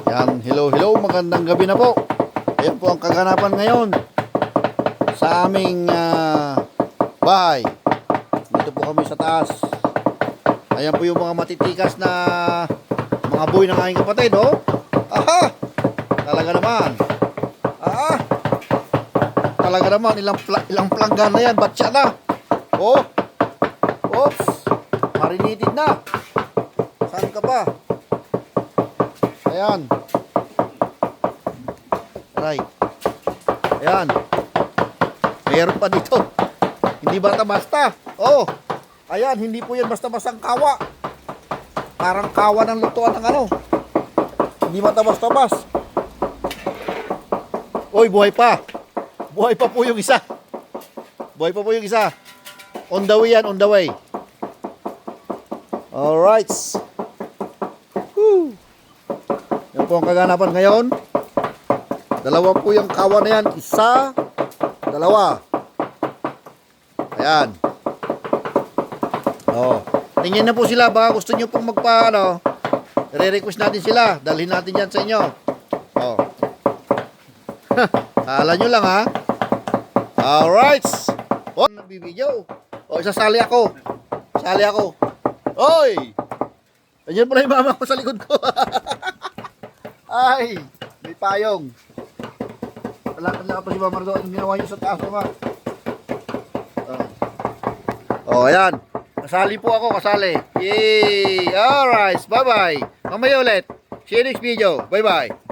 Yan, hello, magandang gabi na po. Ayan po ang kaganapan ngayon sa aming bahay. Dito po kami sa taas. Ayan po yung mga matitikas na mga boy ng aking kapatid, oh. Aha! Talaga naman. Ah! Talaga naman, ilang planggan na yan, batya na. Oh! Oops! Marinated na. Saan ka pa? Ayan. Right. Ayan. Meron pa dito. Hindi basta-basta. Oh. Ayan, hindi po yan basta-bastang kawa. Parang kawa ng lutuan ng ano. Hindi basta-basta-bas. Oy, buhay pa. Buhay pa po yung isa. Buhay pa po yung isa. On the way yan, on the way. Alright. Woo. Yan po ang kaganapan ngayon. Dalawa po yung kawa na yan. Isa, dalawa. Ayan. Oh. Tingin na po sila. Baka gusto nyo pong re-request natin sila. Dalhin natin yan sa inyo. Oh. Kala nyo lang, ha. Alright. Oh, nagbibideo. Oh, isasali ako. Sali ako. Oy! Ayan pala yung mama ko sa likod ko. Ay, may payong. Wala pa si Mama doon. Anong ginawa niyo sa taas, Mama? Oh, ayan. Kasali po ako, kasali. Yay! Alright, bye-bye. Mamaya ulit. See you next video. Bye-bye.